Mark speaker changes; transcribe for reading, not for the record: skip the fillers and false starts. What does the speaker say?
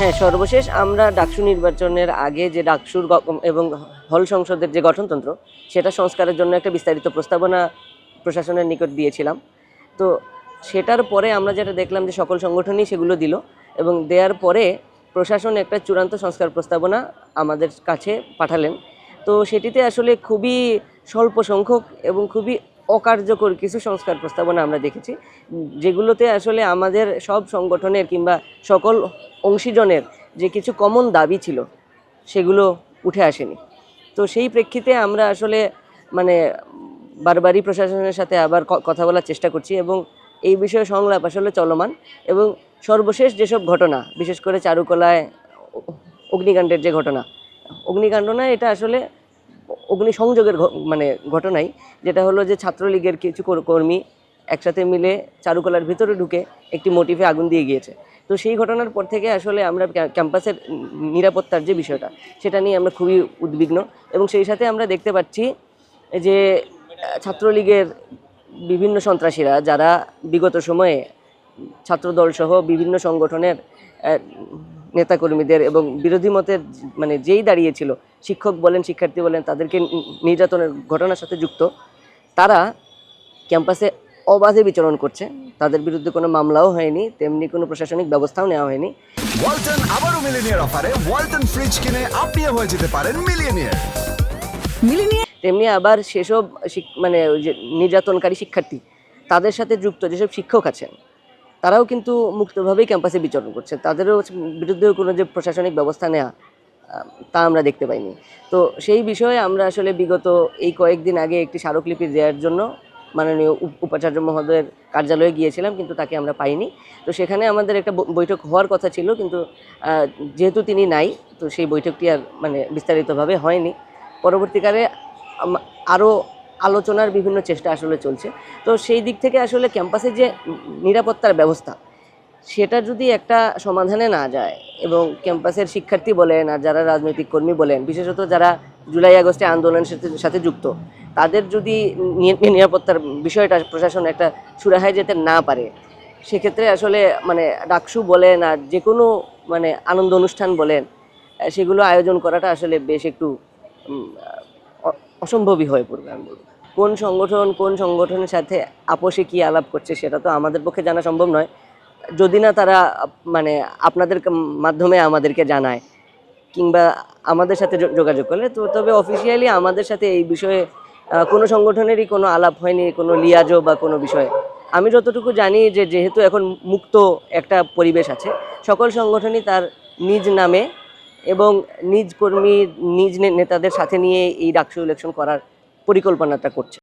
Speaker 1: হ্যাঁ, সর্বশেষ আমরা ডাকসু নির্বাচনের আগে যে ডাকসুর এবং হল সংসদের যে গঠনতন্ত্র সেটা সংস্কারের জন্য একটা বিস্তারিত প্রস্তাবনা প্রশাসনের নিকট দিয়েছিলাম। তো সেটার পরে আমরা যেটা দেখলাম যে সকল সংগঠনই সেগুলো দিল এবং দেওয়ার পরে প্রশাসন একটা চূড়ান্ত সংস্কার প্রস্তাবনা আমাদের কাছে পাঠালেন। তো সেটিতে আসলে খুবই স্বল্প সংখ্যক এবং খুবই অকার্যকর কিছু সংস্কার প্রস্তাবনা আমরা দেখেছি, যেগুলোতে আসলে আমাদের সব সংগঠনের কিংবা সকল অংশীজনের যে কিছু কমন দাবি ছিল সেগুলো উঠে আসেনি। তো সেই প্রেক্ষিতে আমরা আসলে মানে বারবারই প্রশাসনের সাথে আবার কথা বলার চেষ্টা করছি এবং এই বিষয়ে সংলাপ আসলে চলমান। এবং সর্বশেষ যেসব ঘটনা, বিশেষ করে চারুকলায় অগ্নিকাণ্ডের যে ঘটনা, অগ্নিকাণ্ড না, এটা আসলে অগ্নিসংযোগের মানে ঘটনাই, যেটা হলো যে ছাত্রলীগের কিছু কর্মী একসাথে মিলে চারুকলার ভিতরে ঢুকে একটি মোটিভে আগুন দিয়ে গিয়েছে। তো সেই ঘটনার পর থেকে আসলে আমরা ক্যাম্পাসের নিরাপত্তার যে বিষয়টা সেটা নিয়ে আমরা খুবই উদ্বিগ্ন এবং সেই সাথে আমরা দেখতে পাচ্ছি যে ছাত্রলীগের বিভিন্ন সন্ত্রাসীরা যারা বিগত সময়ে ছাত্রদল সহ বিভিন্ন সংগঠনের নেতাকর্মীদের এবং বিরোধী মতের মানে যেই দাঁড়িয়েছিল, শিক্ষক বলেন শিক্ষার্থী বলেন, তাদেরকে নির্যাতনের ঘটনার সাথে যুক্ত, তারা ক্যাম্পাসে অবাধে বিচরণ করছে। তাদের বিরুদ্ধে কোনো মামলাও হয়নি, তেমনি কোনো প্রশাসনিক ব্যবস্থাও নেওয়া হয়নি।
Speaker 2: ওয়ালটন আবারও মিলিনিয়ার অফারে ওয়ালটন ফ্রিজ কিনে আপনিও হয়ে যেতে পারেন মিলিয়নিয়ার।
Speaker 1: তেমনি আবার সেসব মানে ওই যে নির্যাতনকারী শিক্ষার্থী, তাদের সাথে যুক্ত যেসব শিক্ষক আছেন, তারাও কিন্তু মুক্তভাবেই ক্যাম্পাসে বিচরণ করছে। তাদেরও বিরুদ্ধেও কোনো যে প্রশাসনিক ব্যবস্থা নেওয়া তা আমরা দেখতে পাইনি। তো সেই বিষয়ে আমরা আসলে বিগত এই কয়েকদিন আগে একটি স্মারকলিপি দেওয়ার জন্য মাননীয় উপাচার্য মহোদয়ের কার্যালয়ে গিয়েছিলাম, কিন্তু তাকে আমরা পাইনি। তো সেখানে আমাদের একটা বৈঠক হওয়ার কথা ছিল, কিন্তু যেহেতু তিনি নাই, তো সেই বৈঠকটি আর মানে বিস্তারিতভাবে হয়নি। পরবর্তীকালে আরও আলোচনার বিভিন্ন চেষ্টা আসলে চলছে। তো সেই দিক থেকে আসলে ক্যাম্পাসের যে নিরাপত্তার ব্যবস্থা, সেটা যদি একটা সমাধানে না যায় এবং ক্যাম্পাসের শিক্ষার্থী বলেন আর যারা রাজনৈতিক কর্মী বলেন, বিশেষত যারা জুলাই আগস্টে আন্দোলনের সাথে যুক্ত, তাদের যদি নিরাপত্তার বিষয়টা প্রশাসন একটা সুরাহায় যেতে না পারে, সেক্ষেত্রে আসলে মানে ডাকসু বলেন আর যে কোনো মানে আনন্দ অনুষ্ঠান বলেন, সেগুলো আয়োজন করাটা আসলে বেশ একটু অসম্ভবই হয়ে পড়বে। আমি বলব, কোন সংগঠনের সাথে আপোষে কি আলাপ করছে সেটা তো আমাদের পক্ষে জানা সম্ভব নয়, যদি না তারা মানে আপনাদের মাধ্যমে আমাদেরকে জানায় কিংবা আমাদের সাথে যোগাযোগ করলে। তো তবে অফিসিয়ালি আমাদের সাথে এই বিষয়ে কোনো সংগঠনেরই কোনো আলাপ হয়নি, কোনো লিয়াজো বা কোনো বিষয়ে। আমি যতটুকু জানি যে যেহেতু এখন মুক্ত একটা পরিবেশ আছে, সকল সংগঠনই তার নিজ নামে এবং নিজ কর্মী নিজ নেতাদের সাথে নিয়ে এই ডাকসু ইলেকশন করার পরিকল্পনাটা করছে।